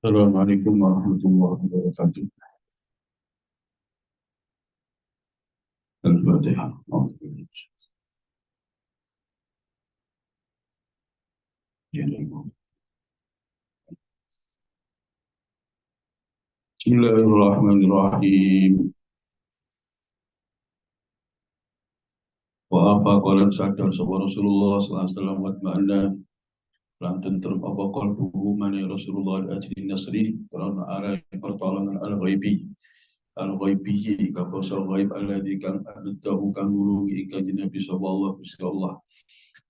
Assalamualaikum warahmatullahi wabarakatuh. Al-Fatihah. Bismillahirrahmanirrahim. Wa apa qalan sadar sapa Rasulullah sallallahu alaihi wasallam wa ma'ana lan tentrem apa qalbuhu mane Rasulullah ajri nasri karena arah pertolongan al-ghaibi al-ghaibi kapal ghaib alladzi kan adtahu kan nulungi ikan Nabi sallallahu alaihi Allah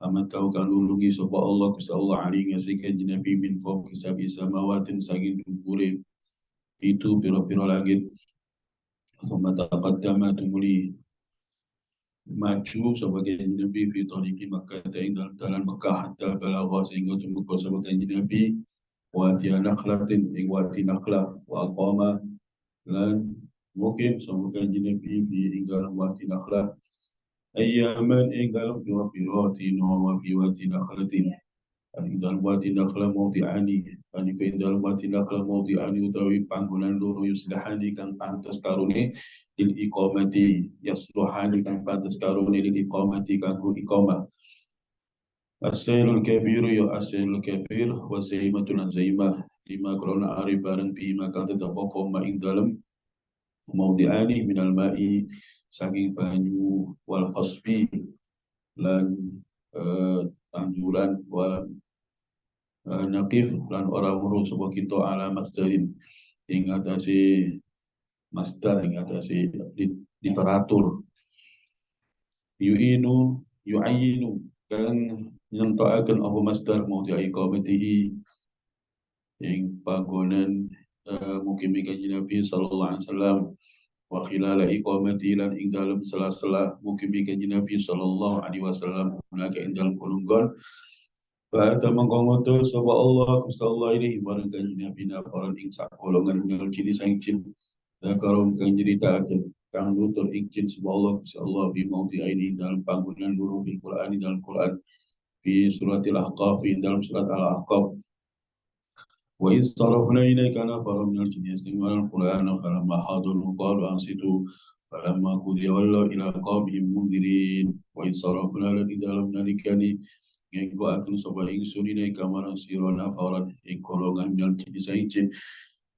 amat tahu kan nulungi sapa Allah Gusti Allah ali ngasikan Nabi min fawqi sabi samawatin saging dukure itu pira-pira langit. Thumma taqaddama tumuli maju sebagai Nabi fi tariqi Makkah dalam dalam Makkah hatta balagha sehingga tumbuh sebagai Nabi wati nakhlatin ing wati nakhlah wa aqama lan mukim sebagai Nabi fi ing dalam wati nakhlah ayyaman ing dalam pira-pira tino wa fi wati nakhlatin ing dalam wati nakhlah mawdi'ani ing dalam wati nakhlah mawdi'ani utawi panggonan loro yuslihani kang pantes karune lil iqamati yasluhani kang pantes karune lil iqamati kanggo iqamah asailul kabir ya asailul kabir wa zaimatul zaimah lima krona ari bareng bi makan tetap koma ing dalem mawdi'ani minal ma'i saking banyu wal khasfi lan tanjuran wal naqif lan ora weruh sapa kita alamat masdarin ing atase masdar ing atase literatur yu'inu yu'ayinu kan nyentokaken apa masdar maudhi'a iqamatihi ing panggonan mukimi kanjeng Nabi sallallahu alaihi wasallam wa khilala iqamati lan ing dalem sela-sela mukimi kanjeng Nabi sallallahu alaihi wasallam menawa ing dalem kulunggon Bahasa mengkongoto sapa Allah Gusti Allah ini bareng kanjeng Nabi nafaran ing sak golongan minal jini sang jin zakarum kang nyritakaken kang nutur ing jin sapa Allah Gusti Allah bi maudi ini dalam panggonan loro ing Quran dalam Quran fi suratil ahqaf dalam surat al-ahqaf wa iz sarafna ilaika nafaran minal jini yastami'una al-Qur'ana falamma hadaru qalu ansitu falamma qudiya wallaw ila qaumihim mundirin wa iz sarafna dalam nalikani ngenggo akan sopa ingsun ini kamaran sirona faran ing golongan yang kini saijin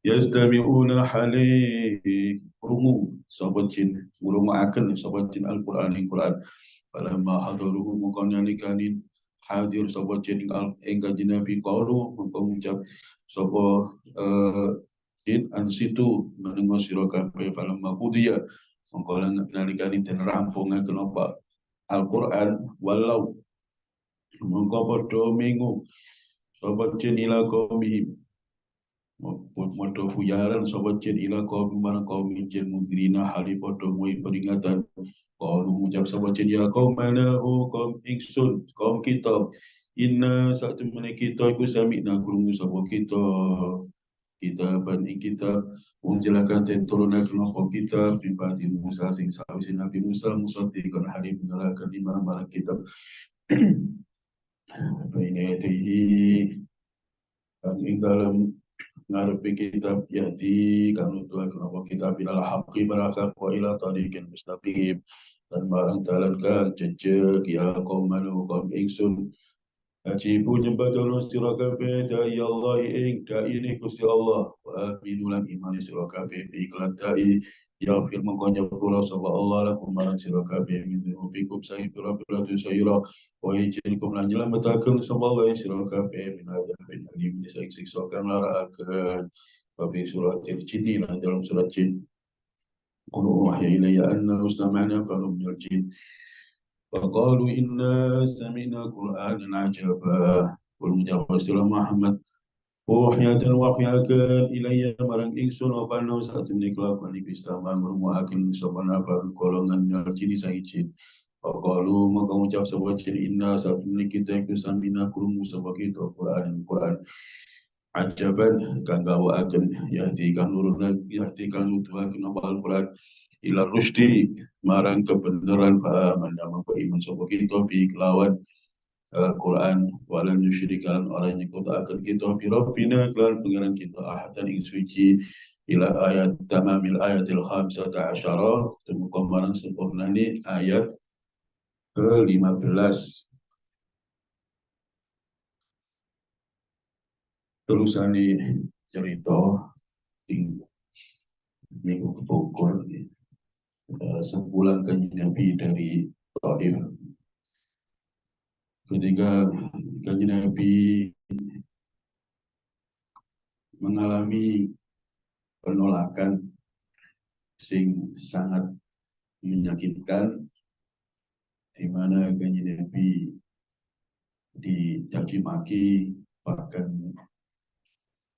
yastami'una hale rungu sopa jin rungu akan sopa jin Al-Quran ing Quran falamma hadaruhu mukanya nikanin hadir sopa jin ing kanjeng Nabi qalu mengucap sopa jin ansitu menengok sira kabeh falamma qudiya mengkolan nalikani den rampungaken apa Al-Quran walau mengko padha minggu sobat jin ila qaumihim padha fuyaran sobat jin ila qaum marang kaum jin mundirina hali padha muwi peringatan qalu ngucap sobat jin ya qaumana kaum ingsun kaum kita inna satemene kita iku sami'na krungu sapa kita ban ing kita unjelakan den turunaken apa kita pribadi Musa sing sawise Nabi Musa dikon hari menerakan di marang kitab ini kang ing dalam ngarepe kitab yati kang nutuhaken kenapa kitab ilal haqqi barakah wa ila tariqin mustaqim dan barang dalan kang jejeg ya kaum kaum ingsun Ajibu nyembah sira kabeh dai Allah ing dai ini Gusti Allah wa aminu lan iman sira kabeh iklan dai ya firman kanya pula sapa Allah lakum marang sira kabeh min rubikum sahih pira-pira dosa ira wa ijinikum lan nyelametaken sapa Allah sira kabeh min adzabin alim siksa kang lara akan Babi surat al-Jin lan dalam surat Jin qul wahya ilayya anna ustama'na fa minal jin فقالوا إنا سمعنا قرآنا عجبا والمجاوز محمد وحياة وحياة إلي مرang ingsun apa nau saat meniklah panik istama merumahaken sabana far golongan jin sang jin Faqalu maka ucap sebuah jin inna saat menik kita iku samina krungu sapa kita Quran ajaban kang gawa akan yahdi kang nurun yahdi kang nutuhaken Al-Quran ila rusdi marang kebenaran pahaman nama iman sapa kita bi kelawan Al-Quran walan yusyrikalan orang yang kota akan kita birobina kelan pengeran kita ahadan ing suci ila ayat tamamil ayatil khamsata asyara temu komaran sempurna ni ayat ke-15 terusane cerita ing minggu kepukul sebulan kanjeng Nabi dari Taif ketika kanjeng Nabi mengalami penolakan sing sangat menyakitkan di mana kanjeng Nabi dicaci maki bahkan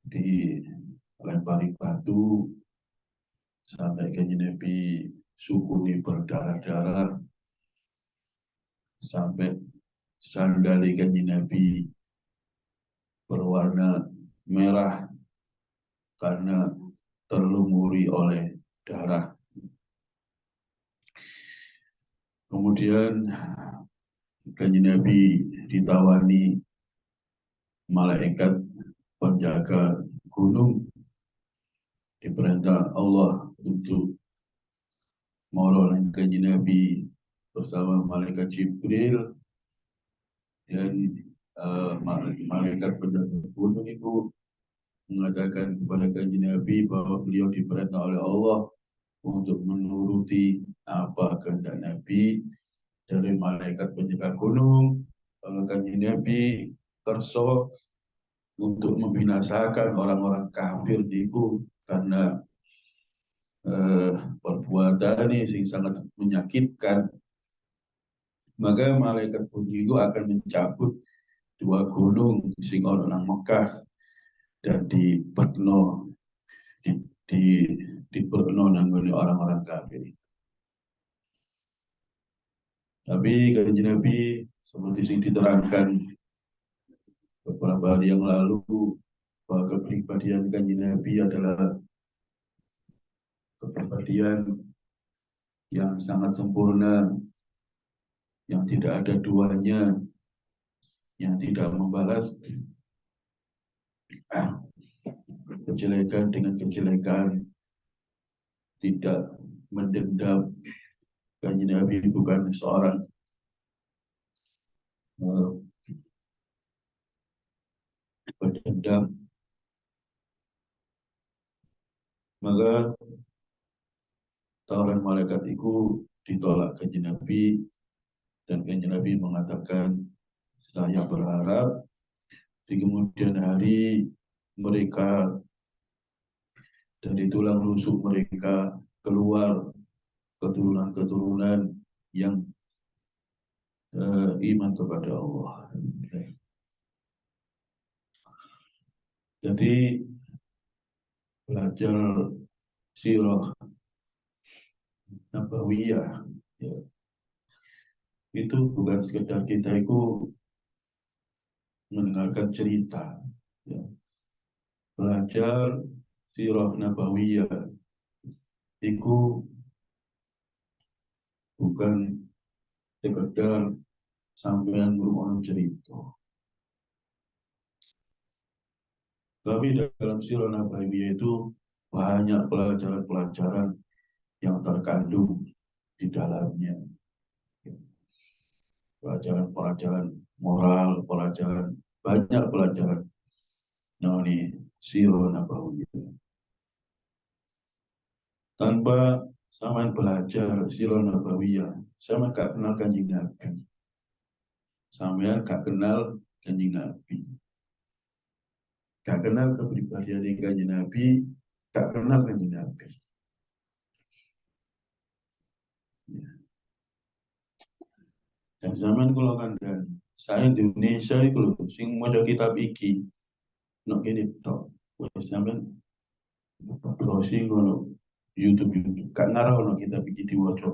dilempari batu sampai kanjeng Nabi sukuni berdarah-darah sampai sandali kanjeng Nabi berwarna merah karena terlumuri oleh darah. Kemudian kanjeng Nabi ditawani malaikat penjaga gunung diperintah Allah untuk menolong kanjeng Nabi bersama malaikat Jibril dan malaikat penjaga gunung itu mengatakan kepada kanjeng Nabi bahwa beliau diperintah oleh Allah untuk menuruti apa kehendak Nabi dari malaikat penjaga gunung. Kanjeng Nabi kerso untuk membinasakan orang-orang kafir itu karena perbuatan ini sing sangat menyakitkan, maka malaikat puji itu akan mencabut dua gunung sing ana nang Mekah dan di, di diperno nanggone orang-orang kafir. Tapi kanjeng Nabi seperti yang diterangkan beberapa hari yang lalu bahwa kepribadian kanjeng Nabi adalah kepribadian yang sangat sempurna, yang tidak ada duanya, yang tidak membalas kejelekan dengan kejelekan, tidak mendendam. Kanjeng Nabi bukan seorang pendendam. Maka tawaran malaikat itu ditolak kanjeng Nabi dan kanjeng Nabi mengatakan, saya berharap di kemudian hari mereka dari tulang rusuk mereka keluar keturunan-keturunan yang iman kepada Allah. Jadi belajar sirah nabawiyah ya, itu bukan sekedar kita itu mendengarkan cerita ya. Belajar sirah nabawiyah itu bukan sekedar sampean ngomong cerita, tapi dalam sirah nabawiyah itu banyak pelajaran-pelajaran yang terkandung di dalamnya, pelajaran-pelajaran moral, banyak pelajaran. Nah ini sirah nabawiyah. Tanpa sama belajar sirah nabawiyah, sama gak kenal kanjeng Nabi. Sampean gak kenal kanjeng Nabi. Gak kenal kepribadian kanjeng Nabi, gak kenal kanjeng Nabi. Ya. Dan zaman kalau kandang, saya Indonesia itu loh, sing mau kitab iki, nok ini tok, wes sampean browsing ngono YouTube, gak ngarah ono kitab iki diwaca.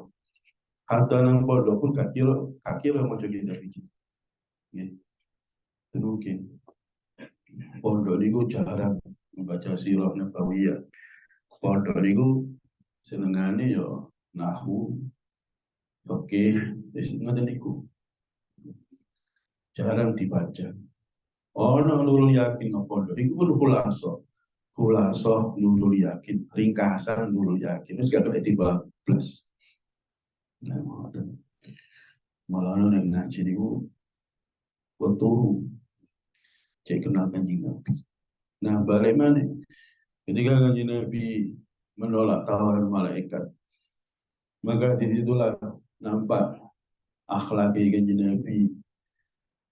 Hatta nang pondok pun gak kira mau kitab iki. Nggih. Mungkin pondok niku jarang membaca sirah nabawiyah. Pondok niku senengane yo nahwu, oke, wis ngoten niku. jarang dibaca. Ono nurul yakin apa nduk iku pun khulaso nurul yakin, ringkasan nurul yakin wis gak kena dibablas. Nah, ngoten. Malah nek ngaji niku turu cek kenal Kanjeng Nabi. Nah, balik mana? Ketika Kanjeng Nabi menolak tawaran malaikat, maka disitulah nampak akhlak Kanjeng Nabi.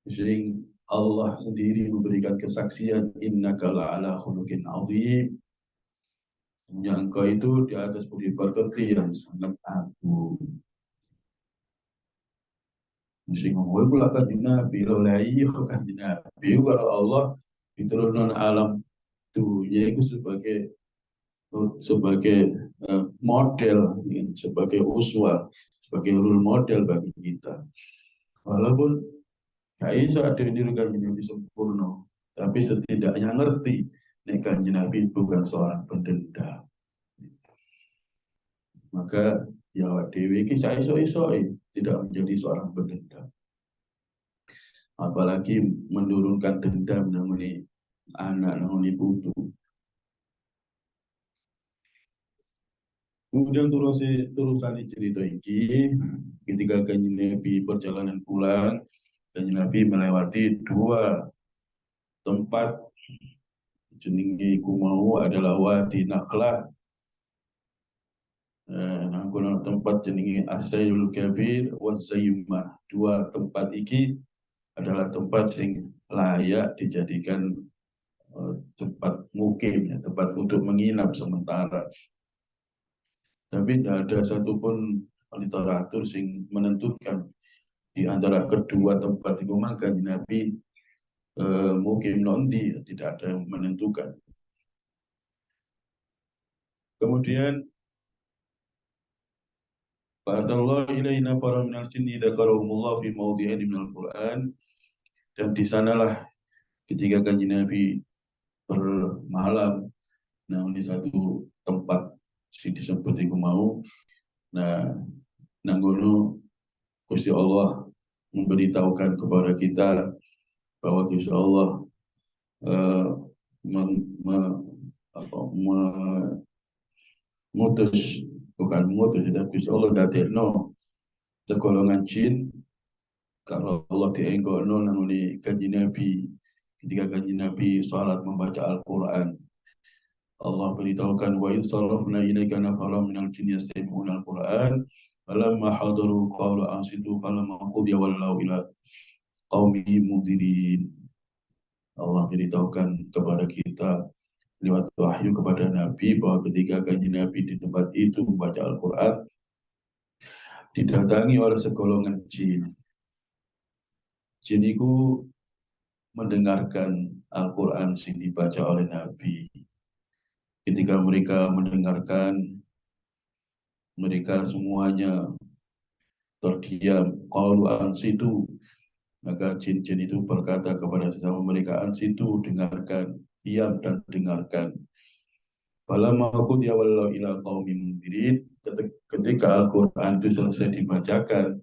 Sering Allah sendiri memberikan kesaksian innaka la'ala khuluqin azim. Yang engkau itu di atas budi pekerti yang sangat agung. Mesti ngomong pula Kanjeng Nabi, lolai Kanjeng Nabi kalau Allah diturunkan alam dunia itu sebagai model, sebagai uswah, sebagai role model bagi kita. Walaupun gak bisa ada yang dirikan menjadi sempurna, tapi setidaknya ngerti nek Kanjeng Nabi bukan seorang pendendam. Maka ya dewi iki iso-iso tidak menjadi seorang pendendam. Apalagi menurunkan dendam namanya anak namanya putu. Kemudian terusan cerita ini, ketika Kanjeng Nabi perjalanan pulang, Kanjeng Nabi melewati dua tempat. Jenenge iku mau adalah Wadi Nakhlah. Tempat jenenge Asyayul Kabir wa Zayyumah. Dua tempat iki adalah tempat yang layak dijadikan tempat mukim, ya, tempat untuk menginap sementara. Tapi tidak ada satupun literatur yang menentukan di antara kedua tempat itu maka Nabi mukim nondi, tidak ada yang menentukan. Kemudian Fa'atallah ilaina para minal jinni dzakarahumullah fi mawdi'in minal Qur'an, dan di sanalah ketika Kanjeng Nabi bermalam di satu tempat si disebut iku mau, nah nanggono Gusti Allah memberitahukan kepada kita bahwa Gusti Allah eh, mem- me- mutus, bukan mutus, tapi Gusti Allah dadekno segolongan jin kalau Allah dienggono nangoni Kanjeng Nabi ketika Kanjeng Nabi salat membaca Al-Qur'an. Allah beritahukan wa in sarafna ilaika nafaran minal jinni yastami'una al-Qur'an falamma hadaru qalu ansitu falamma qudiya wallau ila qaumi mundirin. Allah beritahukan kepada kita lewat wahyu kepada Nabi bahwa ketika Kanjeng Nabi di tempat itu membaca Al-Qur'an didatangi oleh segolongan jin. Jin itu mendengarkan Al-Quran yang dibaca oleh Nabi. Ketika mereka mendengarkan, mereka semuanya terdiam. Qalu ansitu, maka jin-jin itu berkata kepada sesama mereka, ansitu, dengarkan, diam dan dengarkan. Falamma qudiya wallau ila qaumin mundirin, ketika Al-Quran itu selesai dibacakan,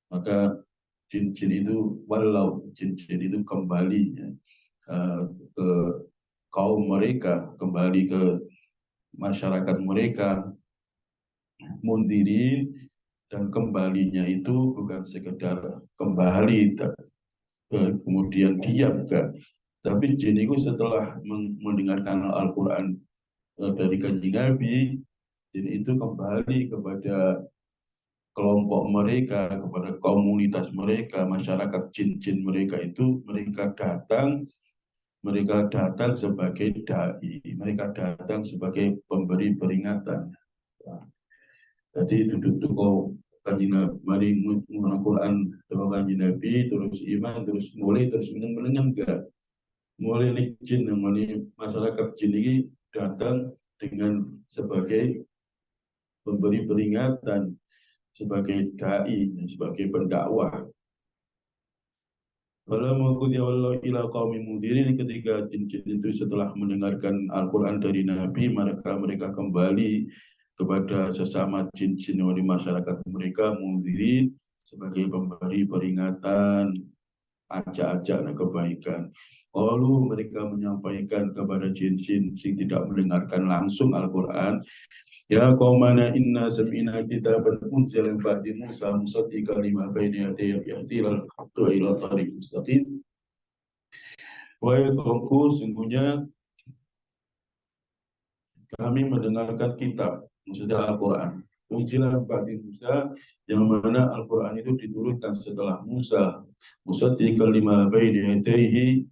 maka jin-jin itu jin-jin itu kembali, ya, ke kaum mereka, kembali ke masyarakat mereka, mundirin, dan kembalinya itu bukan sekedar kembali kemudian diam kan, tapi jin itu setelah mendengarkan Al-Quran dari Kanjeng Nabi, jin itu kembali kepada kelompok mereka, kepada komunitas mereka, masyarakat jin-jin mereka itu, mereka datang sebagai dai, mereka datang sebagai pemberi peringatan. Jadi duduk kau Kanjeng Nabi, mari mengenal Quran terus Kanjeng Nabi, terus iman, terus mulai terus meneng enggak. Mulai jin, mulai masyarakat jin ini datang dengan sebagai pemberi peringatan, sebagai dai, sebagai pendakwah. Walau dia walau ila qaumi mudirin, ketika jin-jin itu setelah mendengarkan Al-Quran dari Nabi, mereka kembali kepada sesama jin-jin di masyarakat mereka mudirin sebagai pemberi peringatan. ajak-ajak kebaikan. Lalu mereka menyampaikan kepada jin-jin yang tidak mendengarkan langsung Al-Quran, ya qaumana inna sami'na kitaban unzila min ba'di Musa musaddiqan lima bayna yadayhi yahdi ilal haqqi wa ila thariqin mustaqim. Wahai kaumku, sungguhnya kami mendengarkan kitab, maksudnya Al-Quran. Unzila min ba'di Musa, yang mana Al-Quran itu diturunkan setelah Musa. Musaddiqan lima bayna yadayhi,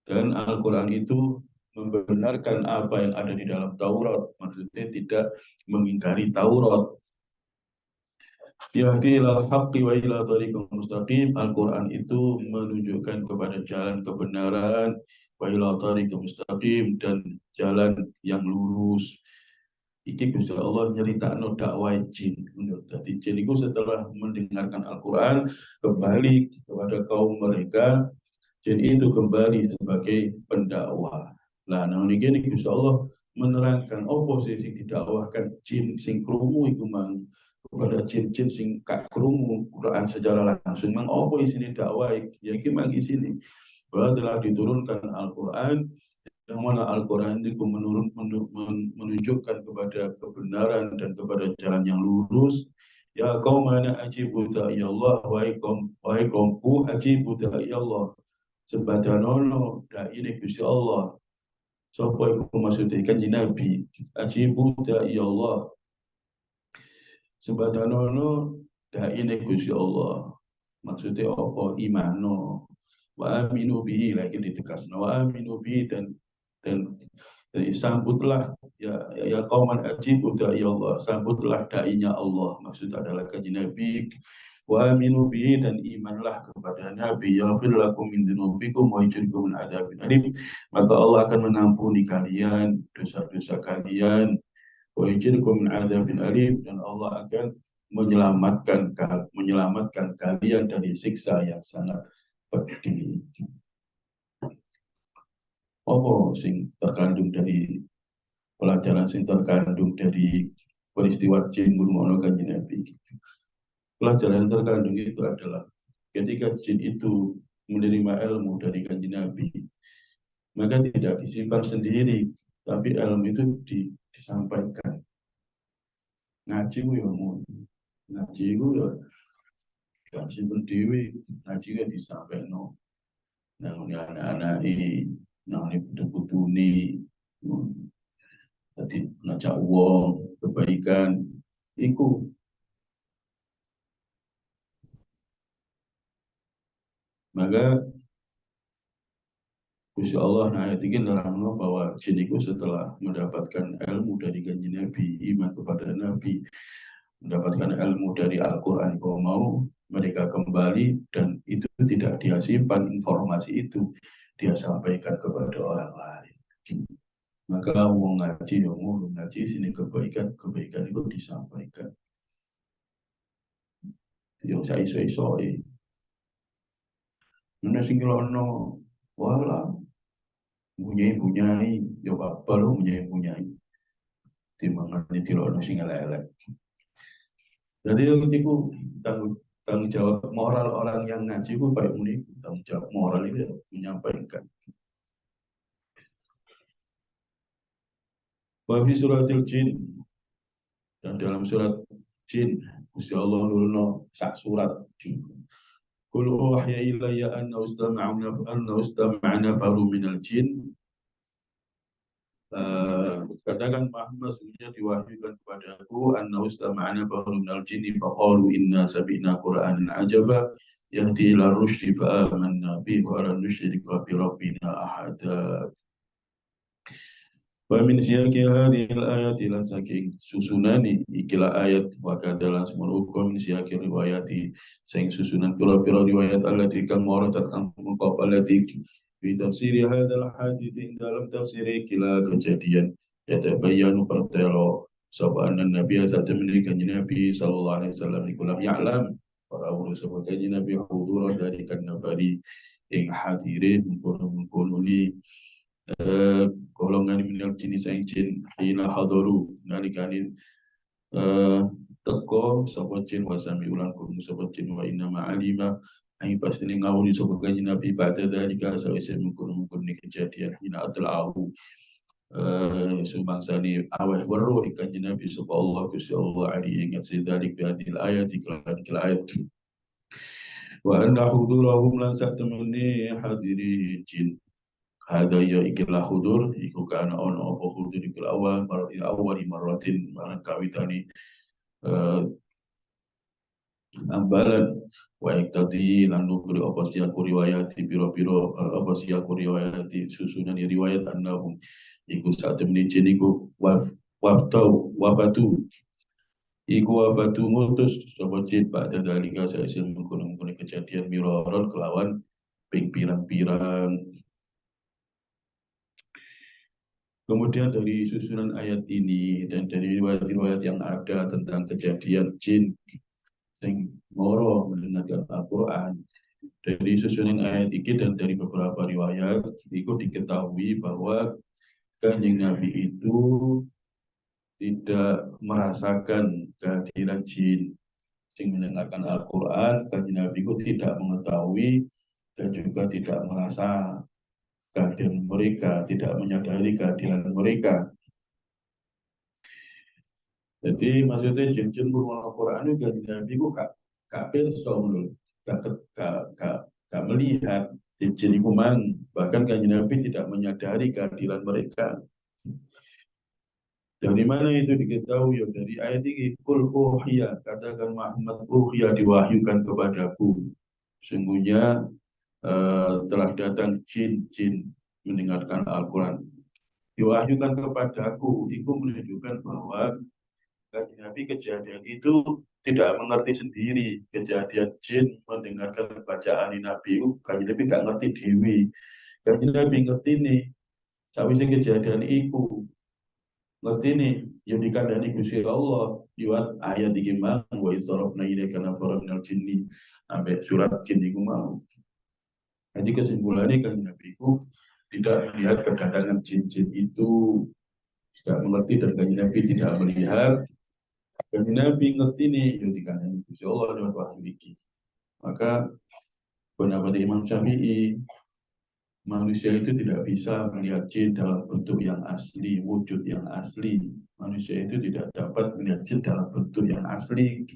dan Al-Quran itu membenarkan apa yang ada di dalam Taurat, maksudnya tidak mengingkari Taurat. Yahdi ilal haqqi wa ila thariqin mustaqim. Al-Quran itu menunjukkan kepada jalan kebenaran, wa ila thariqin mustaqim, dan jalan yang lurus. Iki Gusti Allah nyeritakno dakwah jin. Jadi jin itu setelah mendengarkan Al-Quran kembali kepada kaum mereka, jin itu kembali sebagai pendakwah. Lah nah ini Gusti Allah menerangkan posisi didakwahkan jin sing krungu iku mang kepada jin-jin sing gak krungu Quran secara langsung, mang apa isine dakwah ya iki mang isine bahwa telah diturunkan Al-Quran, yang mana Al-Quran itu menunjukkan kepada kebenaran dan kepada jalan yang lurus. Ya qaumana ajibu da'i Allah, wahai kaumku ajibu da'i Allah, sebadanono da'i Gusti Allah. Sapa iku maksudnya kanjeng Nabi, ajibu da'i Allah, sebadanono da'i Gusti Allah. Maksudnya apa? Imano wa aminu bihi, lagi ditegasno wa aminu bihi, dan sambutlah ya qauman ajibu da'i Allah, sambutlah da'inya Allah, maksud adalah kanjeng Nabi, wa aminu bihi, dan imanlah kepada Nabi, yaghfir lakum min dzunubikum wa yujirkum min adzabin alim, maka Allah akan mengampuni kalian dosa-dosa kalian, wa yujirkum min adzabin alim, dan Allah akan menyelamatkan kalian dari siksa yang sangat pedih. Apa sing terkandung dari pelajaran sing terkandung dari peristiwa jin ngurungono kanjeng Nabi? Pelajaran yang terkandung itu adalah ketika jin itu menerima ilmu dari kanjeng Nabi, maka tidak disimpan sendiri, tapi ilmu itu disampaikan. Ngaji ku ya ngono. Ngaji ku ya gak simpen dhewe, ngaji ku disampaikno. Nang anak-anak nang putu-putune, tadi ngajak wong kebaikan iku. Maka Gusti Allah ayat ini nerangno bahwa jin itu setelah mendapatkan ilmu dari kanjeng Nabi, iman kepada Nabi, mendapatkan ilmu dari Al-Quran, kalau mau mereka kembali, dan itu tidak dia simpan, informasi itu dia sampaikan kepada orang lain. Maka wong ngaji yang ngomong ngaji sini kebaikan itu disampaikan. Yang saya iso-isoi. Nuna singkilono wala punyai ya apa lo punyai timbangan itu lo sing elek. Jadi itu tanggung jawab moral orang yang ngaji itu baik muni, tanggung jawab moral itu menyampaikan. Wafi suratil jin, dan dalam surat jin Gusti Allah nurno sak surat. Qul uhiya ilayya anna ustama'na faru minal jin. Katakan Muhammad, sesungguhnya diwahyukan kepadaku anna ustama'na faru minal jinni faqalu inna sami'na qur'anan ajaba yahdi ila rusydi fa amanna bihi wa lan nusyrika bi rabbina ahada. Wa min siyaqi hadhil ayati lan saking susunani ikilah ayat wa kadalan semono min siyaqi riwayati sing susunan pira-pira riwayat allati kang waradat kang mengkop allati fi tafsir hadzal hadits dalam tafsir ikilah kejadian yatabayyanu pertelo sapa anna nabi azza menika nabi sallallahu alaihi wasallam ikulam ya'lam para ulama sebagai nabi hudur dari kan nabari ing hadirin mengkono-mengkononi golongan minal jenis yang jin hina hadaru nalikani teko sapa jin wasami ulang kurung sapa jin wa inna ma'alima Ai pasti ni ngawuri sapa kanjeng Nabi pada dalika sawise mengkono-mengkono kejadian hina atlau sumangsani aweh weruh kanjeng Nabi sapa Allah Gusti Allah ali ingat sidalik bi hadil ayat iklan ayat wa anna hudurahum lan satemene hadiri jin hada ya ikilah hudur iku kana ono apa hudur ikul awal awal maratin marang kawitani ambalan wa iktadi lan nukri apa siyaku riwayat piro-piro apa siyaku riwayat susunan riwayat annahum iku saat temani jin iku wafatu iku wafatu ngutus sapa jin pada dalika saesil mengkono-mengkono kejadian miroron kelawan ping pirang-pirang. Kemudian dari susunan ayat ini dan dari riwayat-riwayat yang ada tentang kejadian jin yang moro mendengarkan Al-Quran, dari susunan ayat ini dan dari beberapa riwayat itu diketahui bahwa kanjeng Nabi itu tidak merasakan kehadiran jin yang mendengarkan Al-Quran. Kanjeng Nabi itu tidak mengetahui dan juga tidak merasa kehadiran mereka, tidak menyadari kehadiran mereka. Jadi maksudnya jin-jin berwarna Quran itu kan Nabi itu kak perso dulu, kak melihat jin itu mang, bahkan kan Nabi tidak menyadari kehadiran mereka. Dari mana itu diketahui? Ya, dari ayat ini, Qul uhiya, katakan Muhammad uhiya diwahyukan kepadaku. Sungguhnya telah datang jin-jin mendengarkan Al-Quran. Diwahyukan kepadaku, itu menunjukkan bahwa Nabi kejadian itu tidak mengerti sendiri. Kejadian jin mendengarkan bacaan Nabi itu Nabi gak ngerti dewi. Nabi ngerti nih sawise kejadian itu ngerti nih yang dikandani Gusti Allah liwat ayat iki mang wa isarafna ilaika nafaran minal jinni sampai surat jin iku mau. Jadi kesimpulannya Nabi itu tidak melihat kedatangan jin-jin itu, tidak mengerti dan Nabi tidak melihat. Dan Nabi ngerti nih yang dikandani Gusti Allah lewat wahyu iki. Maka pendapat Imam Syafi'i, manusia itu tidak bisa melihat jin dalam bentuk yang asli, wujud yang asli. Manusia itu tidak dapat melihat jin dalam bentuk yang asli.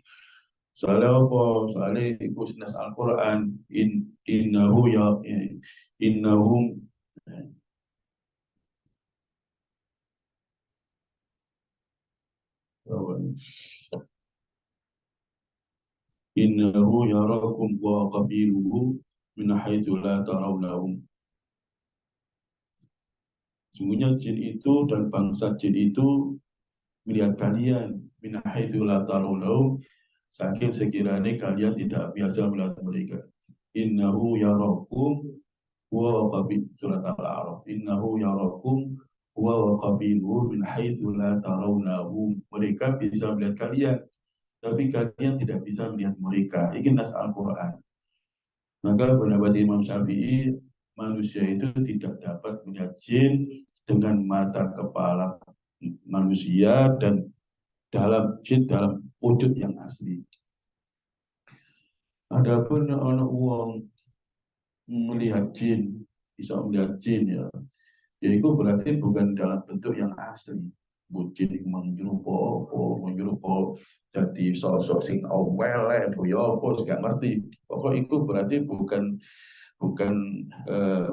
Soalnya apa? Soalnya itu nas Al-Quran, innahu ya innahum innahu yarakum wa qabiluhu min haitsu la tarawnahum. Sungguhnya jin itu dan bangsa jin itu melihat kalian min haitsu la tarawnahum, saking sekiranya kalian tidak biasa melihat mereka. Innahu yarakum wa qabiluhu, surat Al-A'raf. Innahu yarakum wa qabiluhu min haitsu la tarawnahum. Mereka bisa melihat kalian, tapi kalian tidak bisa melihat mereka. Ini nas Al-Quran. Maka pendapat Imam Syafi'i, manusia itu tidak dapat melihat jin dengan mata kepala manusia dan dalam jin dalam wujud yang asli. Adapun orang uang melihat jin, bisa melihat jin ya, itu berarti bukan dalam bentuk yang asli. Jin menyerupa jadi sosok sing awele, boyo, gak ngerti. Pokok itu berarti bukan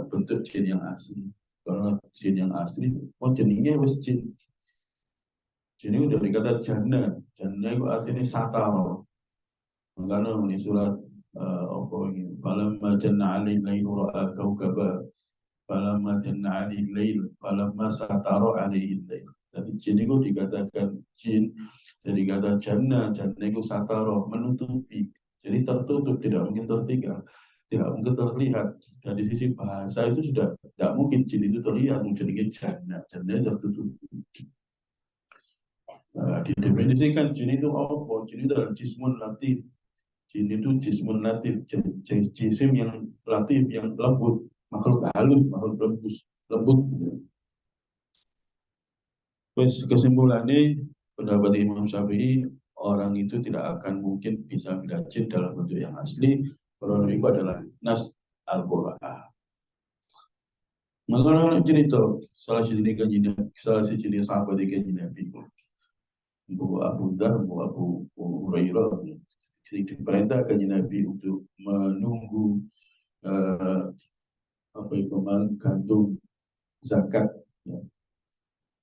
bentuk jin yang asli. Karena jin yang asli, jenenge wis jin. Jin itu dari kata jana. Jana itu artinya sataro. Makanya ini surat apa ini? Falamma janna alaihi lailu ra'a kaukaba. Falamma janna alaihi lail. Falamma sataro alaihi lail. Jadi jin itu dikatakan jin dari kata jana. Jana itu sataro, menutupi. Jadi tertutup, tidak mungkin tertinggal, tidak mungkin terlihat. Dari sisi bahasa itu sudah tidak mungkin jin itu terlihat, mungkin jana, jana tertutup. Nah, didefinisikan jin itu apa? Jin itu adalah jismun latif. Jin itu jismun latif, jisim yang latif, yang lembut, makhluk halus, makhluk lembut. Terus kesimpulannya pendapat Imam Syafi'i, orang itu tidak akan mungkin bisa melihat jin dalam bentuk yang asli Krono itu adalah nas Al-Quran. Maka cerita salah si jenis sahabat di kanjeng Nabi, Bu Abu Dar, Bu Abu Hurairah, jadi diperintah kanjeng Nabi untuk menunggu eh, apa itu menggantung zakat, ya,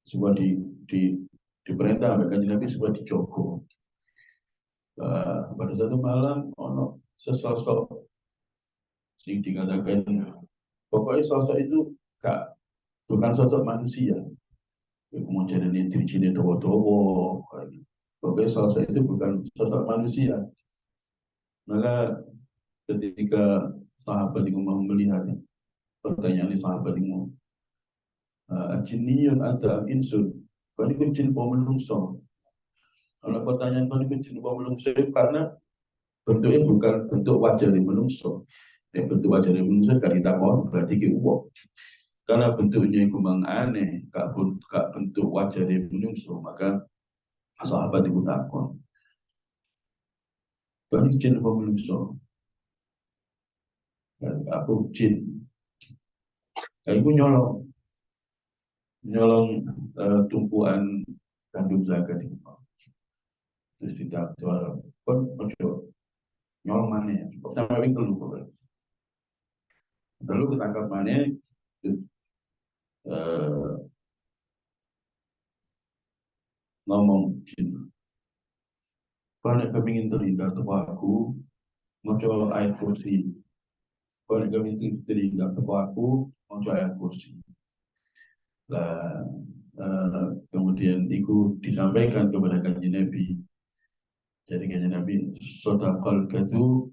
supaya di diperintah oleh kanjeng Nabi supaya dijogo. Pada satu malam ono sesosok sing dikatakan pokoknya sosok itu gak bukan sosok manusia. Kemudian ini ciri-ciri dobo-dobo. Pokoknya sosok itu bukan sosok manusia. Maka ketika sahabat itu mau melihat pertanyaan sahabat itu, jiniyun anta am insun, kan itu jin po menungso. Kalau pertanyaan kan itu jin po menungso karena bentuknya bukan bentuk wajah dari menungso. Bentuk wajah dari menungso kan ditakon berarti ke uang. Karena bentuknya itu memang aneh, kak bentuk wajah dari menungso, maka sahabat itu takon. Kan jin po menungso. Aku jin. Aku nyolong tumpuan gandum zakat itu. Terus tidak jual. Kon ojo nyolong mana ya? Pertama kali keluar. Lalu ketangkap mana? eh, Ngomong jin. Kalau kepingin terhindar tepuk aku, mau coba ayat kursi. Kalau kepingin terhindar tepuk aku, mau coba ayat kursi. Lah, kemudian itu disampaikan kepada kanjeng Nabi. Jadi kanjeng Nabi, sodaqal kadu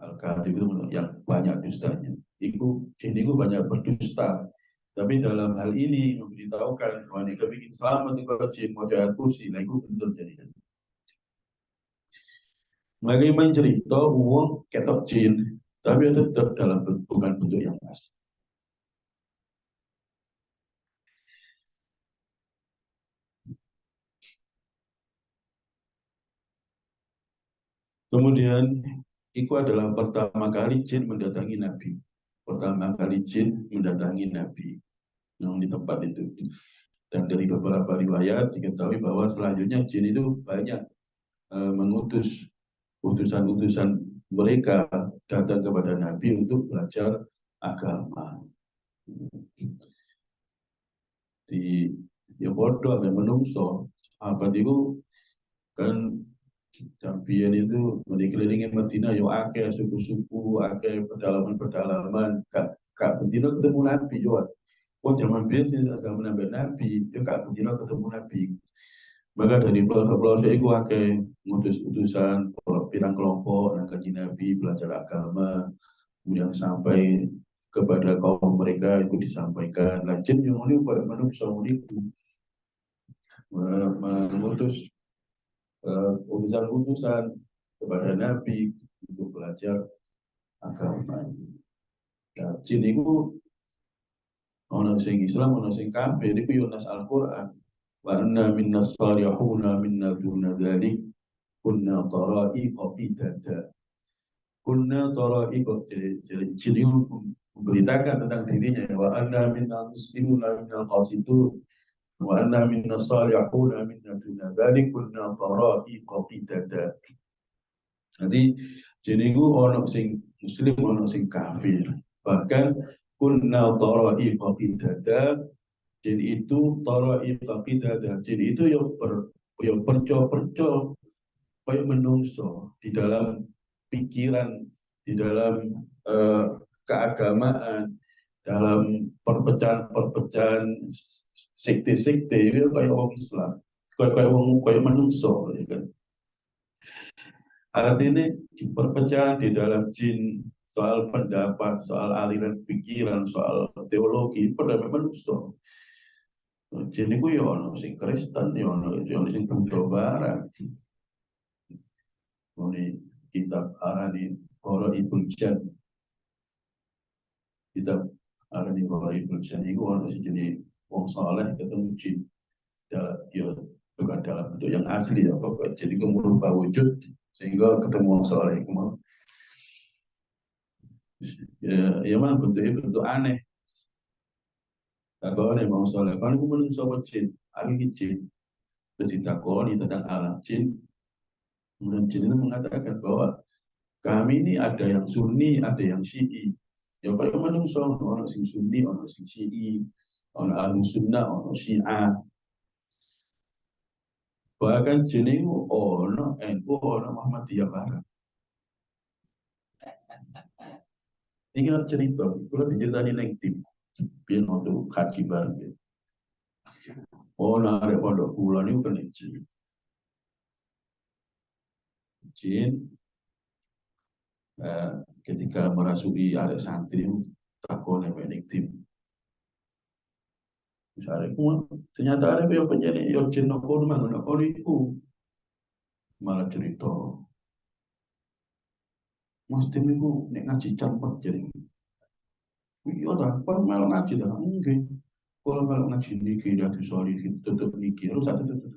al-katib itu yang banyak dustanya. Jin itu banyak berdusta. Tapi dalam hal ini memberitahukan bahwa jika bikin selamat itu jin mau jahat kursi, nah itu betul jadi. Lagi main cerita uang ketok jin, tapi tetap dalam bukan bentuk yang asli. Kemudian itu adalah pertama kali jin mendatangi Nabi. Pertama kali jin mendatangi Nabi yang di tempat itu. Dan dari beberapa riwayat diketahui bahwa selanjutnya jin itu banyak mengutus utusan-utusan mereka datang kepada Nabi untuk belajar agama. Di ya bodoh yang menungso apa itu kan campion itu mengelilingi Madinah yo akeh suku-suku akeh pedalaman-pedalaman kak betina ketemu Nabi yo. Oh zaman biyen sih zaman Nabi yo kak betina ketemu Nabi. Maka dari pelosok-pelosok itu akeh ngutus utusan pirang kelompok dan kaji Nabi belajar agama kemudian sampai kepada kaum mereka itu disampaikan. Lanjut yang ini pada manusia itu mengutus utusan-utusan kepada Nabi untuk belajar agama. Nah, jin itu orang sing Islam, orang sing kafir itu yunas Al-Quran. Wa anna minna salihuna minna duna dzalik kunna tara'iqa qidada. Kunna tara'iqa, jadi jin itu memberitakan tentang dirinya wa anna minna muslimuna minna qasidun wa anna minna salihuna minna duna dzalik kunna tara'iqa qidada. Jadi jenengku ono sing muslim ono sing kafir. Bahkan kunna tara'iqa qidada, jin itu tara'iqa qidada. Jin itu yo perco-perco kayak menungso di dalam pikiran, di dalam keagamaan, dalam perpecahan-perpecahan sekte-sekte itu kayak orang Islam, kayak orang kayak menungso, ya kan? Artinya perpecahan di dalam jin soal pendapat, soal aliran pikiran, soal teologi, pada memang menungso. Jin itu ya ono sing Kristen, ya ono sing Buddha Barat. Ini kitab Arani Horo Ibul Jan, kitab Arani Horo Ibul Jan itu ono sing jadi wong saleh ketemu jin dalam ya bukan dalam bentuk yang asli ya pokoknya jadi merubah wujud sehingga ketemu wong saleh itu. Ya mah bentuk aneh. Takone mau soleh, kan aku menungso jin, aku jin. Terus ditakoni tentang alam jin. Kemudian jin itu mengatakan bahwa kami ini ada yang Sunni, ada yang Syi'i. Ya kayak menungso, ono sing Sunni, ono sing Syi'i, ono Ahlus Sunnah, ono Syiah. Bahkan jin itu ono NU, ono Muhammadiyah bareng. Ini kan cerita, kalau diceritain neng tim, biar untuk kaji bareng. Oh, narik pondok bulan itu kan jin. Jin ketika merasuki area santri takone ning tim misalnya ternyata ada yang penyanyi yang jin nopo mangun nopo itu malah cerita mas tim itu nek ngaji cepet jadi iya dah kalau malah ngaji dah mungkin kalau malah ngaji niki dari solihin tutup niki harus satu tutup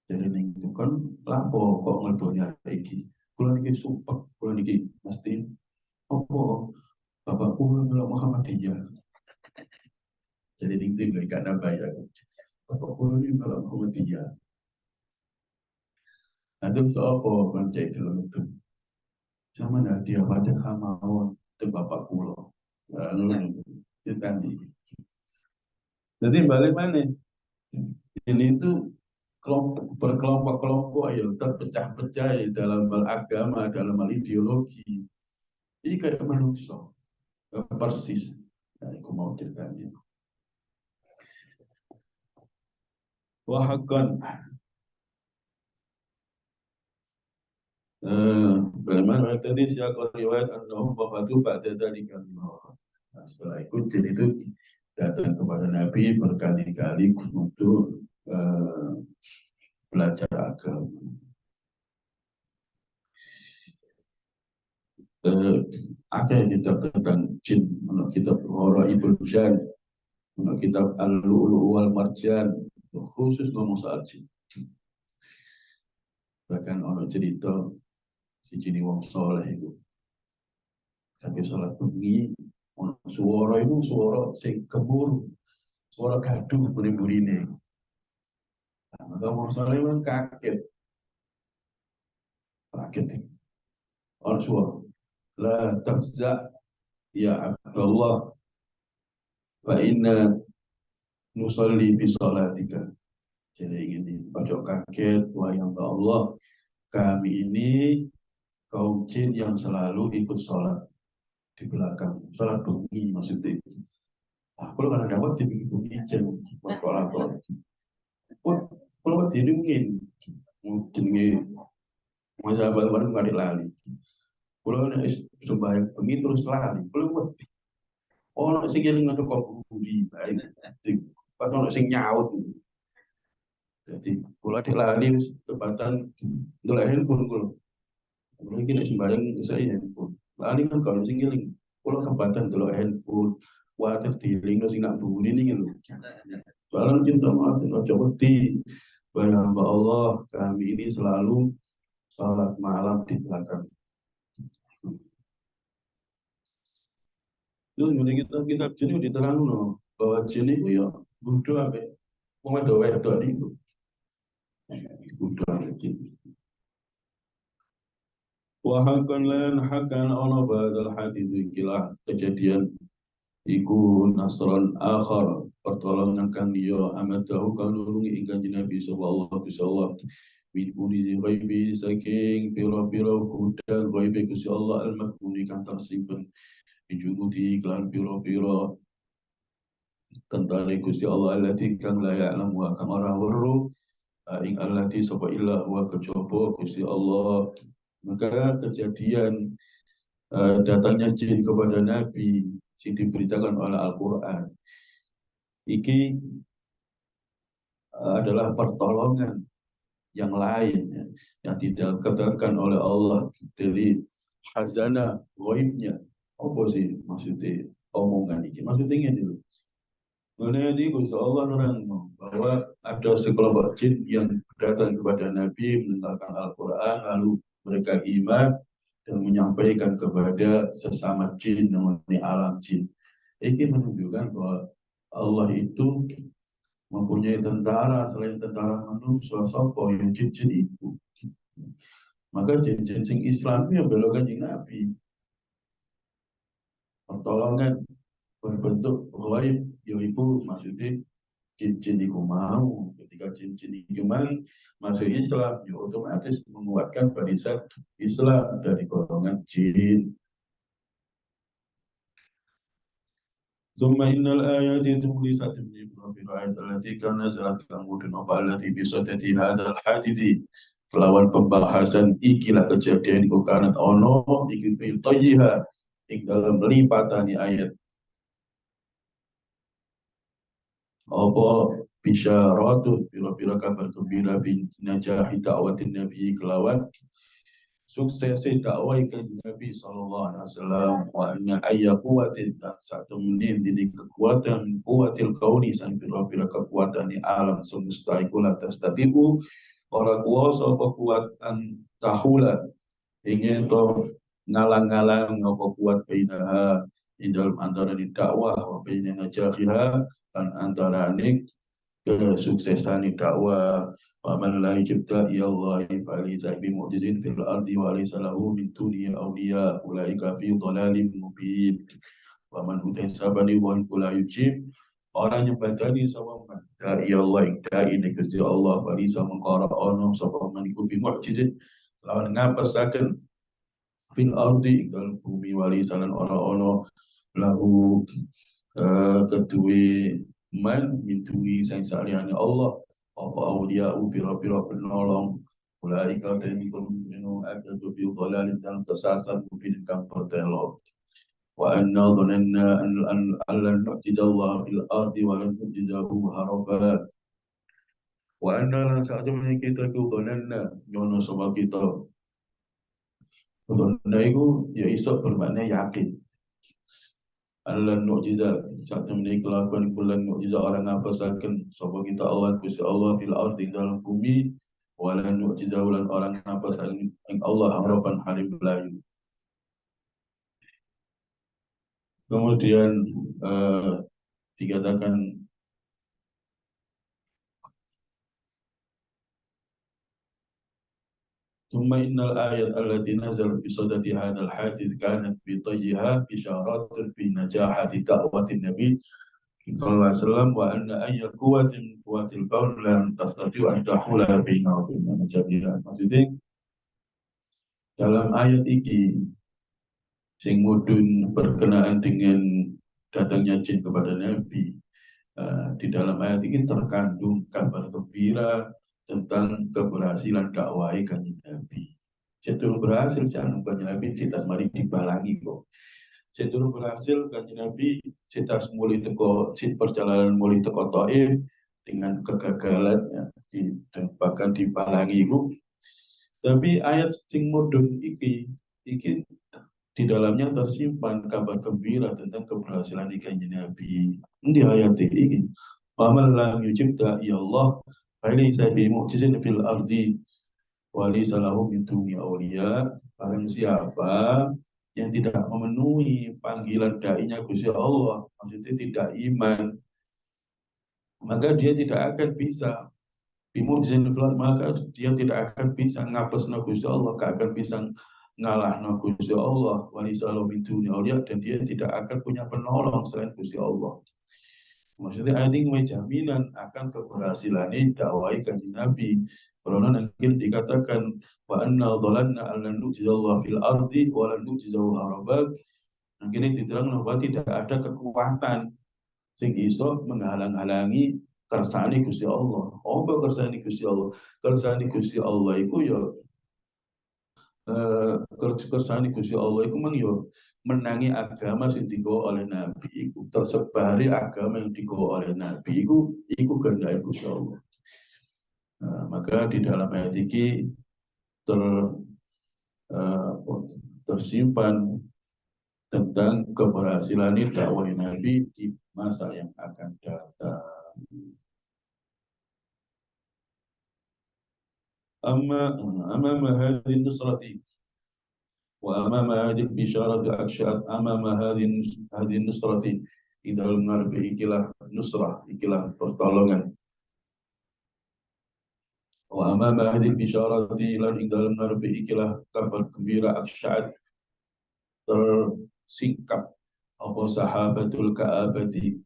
jadi ning itu kan lapo kok ngedonya iki kalau niki sumpah kalau niki mas tim apa bapakku malah Muhammadiyah jadi ning tim gak nambah ya bapak kulo ini malah Muhammadiyah. Nanti apa baca itu itu. Sama ada dia baca kamawan itu bapak pulau. Lalu itu tadi. Jadi balik mana? Ini itu kelompok berkelompok-kelompok ya terpecah-pecah dalam beragama, dalam hal ideologi. Ini kayak manusia persis. Nah, aku mau ceritanya. Wahakon. Bagaimana tadi siapa riwayat an-Naum wafatu pada dari kami. Nah, setelah itu jin itu datang kepada Nabi berkali-kali untuk belajar agama. Ada kitab tentang jin, kitab Hora Ibn Jan, kitab Al-Lu'lu' wal Marjan, khusus ngomong soal jin. Bahkan ono cerita si jin wong soleh itu sampai sholat bengi, suara itu suara sing kebur, suara gaduh buri-burine. Nah, maka wong soleh itu kaget, kaget. Orang suara, la tabza ya Abdullah fa inna nusalli bi salatika. Jadi ini pojok kaget, wahai Allah, kami ini kaum jin yang selalu ikut sholat di belakang, sholat bunyi maksudnya itu. Kalau kan ada waktu di bunyi jin, sholat sholat. Kalau waktu ini mungkin masa baru nggak lali. Kalau ada sembahyang bunyi terus lali. Kalau waktu orang sing ngeling atau kok budi, pas orang sing nyaut. Jadi kalau ada lali kesempatan ngelak handphone kalau mungkin sembarang saya handphone. Lali kan kalau sing ngeling, kalau kesempatan ngelak handphone, water dealing lo sing nak bunyi ini gitu. Soalnya cinta mati ojo wedi. Bahwa hamba Allah kami ini selalu sholat malam di belakang. Itu kita jadi diterang no bahwa jin itu ya bodoh apa? Mau wedok itu bodoh jin. Wahakan lan hakan ono badal hadis ikilah kejadian iku nasron akhar pertolongan kang dia amat tahu kang nulungi ikan Nabi sallallahu alaihi wasallam min uli ghaibi saking pira-pira kuda ghaibi Gusti Allah al-makmuni kang tersimpen bijunudi iklan pira-pira tentang Gusti Allah allati kang la ya'lamu wa kang ora weruh ing allati sapa illa wa kejaba Gusti Allah. Maka kejadian datangnya jin kepada Nabi yang diberitakan oleh Al-Quran ini adalah pertolongan yang lain ya, yang tidak dikatakan oleh Allah dari khazanah ghaibnya. Apa sih maksudnya omongan ini? Maksudnya ini dulu. Mengenai Gusti Allah nerangno bahwa ada sekelompok jin yang datang kepada Nabi menentangkan Al-Quran lalu mereka iman dan menyampaikan kepada sesama jin mengenai alam jin. Ini menunjukkan bahwa Allah itu mempunyai tentara selain tentara manusia, sapa yang jin-jin itu. Maka jin-jin sing Islam itu yang belokan kanjeng Nabi. Pertolongan berbentuk gaib, yaitu maksudnya jin-jin itu mau. Ketika jin-jin itu masuk Islam, ya otomatis menguatkan barisan Islam dari golongan jin. ثم إن الآيات تمليست في الآيات التي كان نزلت kemudian apa التي بصدد هذا الحادث kelawan pembahasan ikilah kejadian iku kanat ono iki fi tayyiha ing dalam lipatani ayat apa bisyaratu pira-pira kabar gembira bin najahi dakwatin nabi kelawan suksesi dakwah kanjeng Nabi sallallahu alaihi wasallam wa anna ayya quwwatin dan satu menit di kekuatan kuatil kauni san pira-pira kekuatan di alam semesta iku la tastatibu ora kuasa apa kuatan tahula ingin to ngalang-ngalang apa kuat bainaha di dalam antara di dakwah wa baina najahiha dan antara nik kesuksesan dakwah wa man la yujibta ya Allah fa laysa bi mu'jizin fil ardi wa laysa lahu min duni awliya ulaika fi dhalalin mubin wa man utai sabani wa la yujib orang yang badani sama man ya Allah da'i nek Gusti Allah fa laysa mengqara ono sapa man iku bi mu'jizin lawan ngapesaken fil ardi dalam bumi wali salan ora ono lahu kedue man mitui sang saliyane Allah apa aulia pira-pira penolong ulaika ta'ikun minu akadu fi dhalalin dalam kesasar mungkin kang pertelo wa anna dhananna an lan nu'jizallahu fil ardi wa lan nu'jizahu haraba wa anna lan sa'atuna kita ku dhananna nyono sama kita dhanna iku ya iso bermakna yakin Allah mukjizat saat menaik kelakuan bulan mukjizat orang apa saken sapa kita Allah Gusti Allah fil ardi dalam bumi walan mukjizat ulan orang apa saken Allah harapan halim belayu. Kemudian dikatakan ثم إن الآية التي نزلت بصدد هذا الحادث كانت بطيها بشارات في نجاحة دعوة النبي صلى الله عليه وسلم وأن أي قوة من قوات الكون لن تستطيع أن تحول بينه وبين نجاحها. Maksudnya dalam ayat ini sing mudun berkenaan dengan datangnya jin kepada Nabi. Di dalam ayat ini terkandung kabar gembira tentang keberhasilan dakwah kanjeng Nabi. Seturut berhasil jangan kanjeng Nabi citas mari dibalangi kok. Seturut berhasil kanjeng Nabi citas mulai teko perjalanan mulai teko Taif dengan kegagalan ya, bahkan dibalangi itu. Tapi ayat sing mudun iki di dalamnya tersimpan kabar gembira tentang keberhasilan kanjeng Nabi. Di ayat ini, "Faman lam yujibta ya Allah, falaysa bi mu'jizin fil ardi wa laysa lahu min duni awliya." Barang siapa yang tidak memenuhi panggilan dai-nya Gusti Allah, maksudnya tidak iman, maka dia tidak akan bisa bimujizin fil ardi, maka dia tidak akan bisa ngapesna Gusti Allah, gak akan bisa ngalahna Gusti Allah walisalau min duni auliya dan dia tidak akan punya penolong selain Gusti Allah. Maksudnya ayat ini jaminan akan keberhasilan dakwah kanjeng Nabi. Karena nanti dikatakan wa anna dhalanna an nu'jizallahu fil ardi wa lan nu'jizahu harabat. Nanti ini diterang bahwa tidak ada kekuatan sing iso menghalang-halangi kersane Gusti Allah. Apa kersane Gusti Allah? Kersane Gusti Allah iku ya kersane Gusti Allah iku mang yo menangi agama sing digawa oleh Nabi iku tersebari agama yang digawa oleh Nabi iku kehendak Gusti Allah. Maka di dalam ayat ini tersimpan tentang keberhasilan dakwah Nabi di masa yang akan datang. Amma hadhihi nusrati وأمام هذه البشارة أكشأت أمام هذه النصرة di dalam menghadapi ikilah nusrah, ikilah pertolongan. Wa amama hadhihi bisyarati lan ing dalam menghadapi ikilah kabar gembira aksyaat tersingkap apa sahabatul ka'abati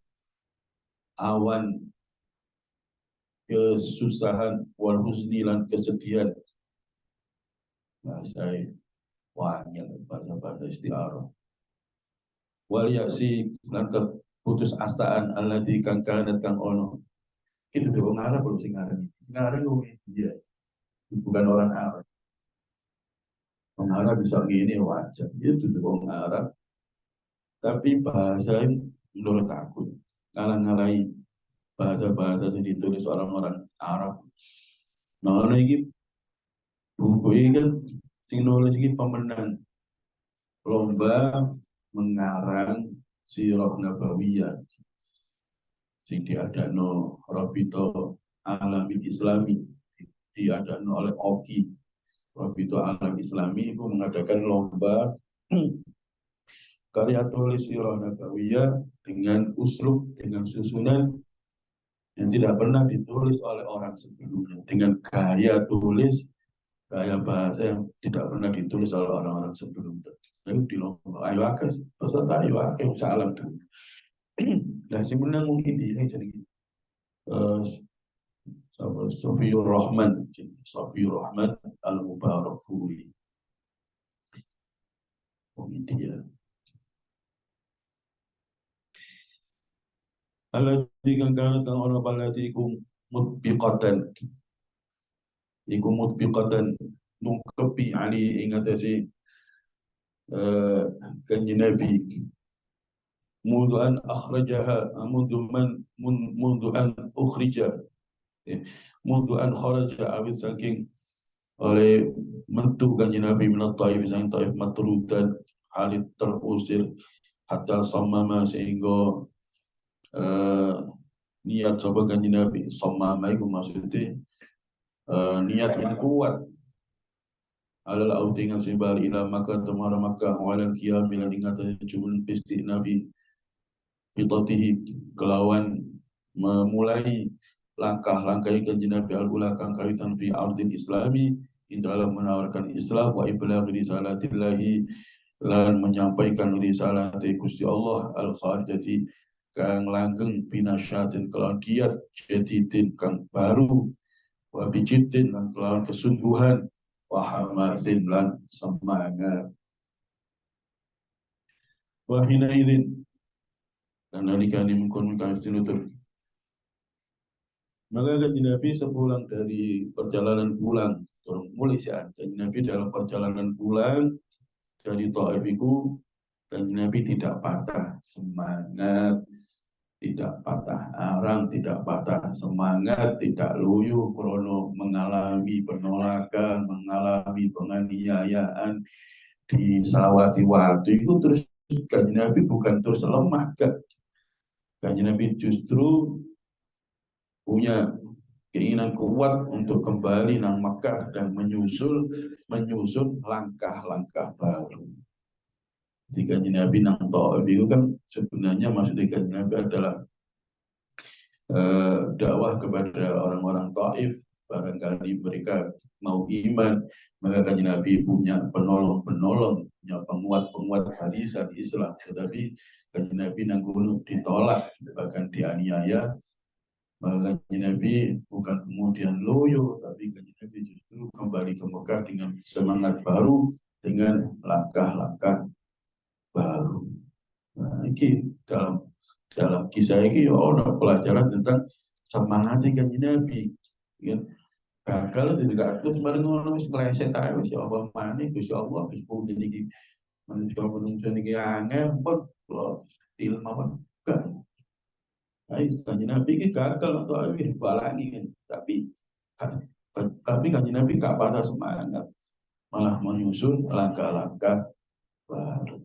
awan kesusahan wal huzni lan kesedihan. Bahasa wanyel, bahasa istiarah. Wal ya'si lan keputus asaan alladzi kang kanat kang ono. Kita tuh orang Arab belum singarang. Singarang dia bukan orang Arab. Orang Arab bisa gini wajar. Itu tuh orang Arab. Tapi bahasa menurut aku ngalang-ngalai bahasa-bahasa yang ditulis orang-orang Arab. Nah, ini buku ini kan nulis ini pemenang lomba mengarang sirah nabawiyah sing diadakno Rabito Alamin Islami, diadakno oleh Oki. Rabito Alam Islami itu mengadakan lomba karya tulis sirah nabawiyah dengan uslub, dengan susunan yang tidak pernah ditulis oleh orang sebelumnya, dengan gaya tulis, gaya bahasa yang tidak pernah ditulis oleh orang-orang sebelumnya. Lalu di lomba ayo akas, peserta ayo akas salam tuh. Nah, si menang mungkin ini jadi Sofiur Rahman, Sofiur Rahman Al Mubarak Furi. Mungkin dia. Alladzi kang kana kang ana balati iku mutbiqatan nungkepi ali ing atase kanjeng Nabi mundu an akhrajaha mundu an ukhrija mundu an kharaja awis saking oleh mentu kanjeng Nabi min Taif sang Taif matrudan halit terusir hatta samama sehingga niat coba kanjeng Nabi samama itu maksudnya niat yang kuat alal autingan sembal ila Makkah temara Makkah walan qiyam ila ingatan jumul pisti Nabi fitatihi kelawan memulai langkah-langkah kanjeng Nabi al-ula kang kawitan fi ardil islami in dalam menawarkan Islam wa iblagh risalatillahi lan menyampaikan risalah Gusti Allah al-kharijati kang langgeng binasyatin kelawan giat jadidin kang baru wa bijiddin lan kelawan kesungguhan wa hamasin lan semangat wa hina idzin dan nalika mungkon kang tinutur maka kanjeng Nabi sepulang dari perjalanan pulang mulai saat kanjeng Nabi dalam perjalanan pulang dari Taif itu kanjeng Nabi tidak patah semangat, tidak patah arang, tidak patah semangat, tidak loyo krono mengalami penolakan, mengalami penganiayaan di Salawati waktu itu terus kanjeng Nabi bukan terus lemah kan. Kanjeng Nabi justru punya keinginan kuat untuk kembali nang Makkah dan menyusun langkah-langkah baru. Di kanjeng Nabi nang Taif itu kan sebenarnya maksudnya kanjeng Nabi adalah dakwah kepada orang-orang Taif, barangkali mereka mau iman, maka kanjeng Nabi punya penolong-penolong, punya penguat-penguat barisan Islam. Tetapi kanjeng Nabi nang gunung ditolak, bahkan dianiaya. Maka kanjeng Nabi bukan kemudian loyo, tapi kanjeng Nabi justru kembali ke Mekah dengan semangat baru, dengan langkah-langkah baru. Nah, ini dalam kisah ini ada pelajaran tentang semangat kanjeng Nabi. Ya, gagal tidak terus bareng ngono wis meleset ae wis ya apa maneh Gusti Allah wis pun iki manusia niki angel pun ilmu apa enggak. Nah, kanjeng Nabi ini gagal untuk akhir balangi kan. Tapi kanjeng Nabi gak patah semangat, malah menyusun langkah-langkah baru.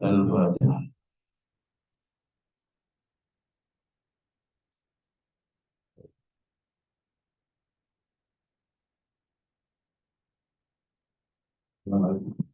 Al-Fatihah. wabarakatuh.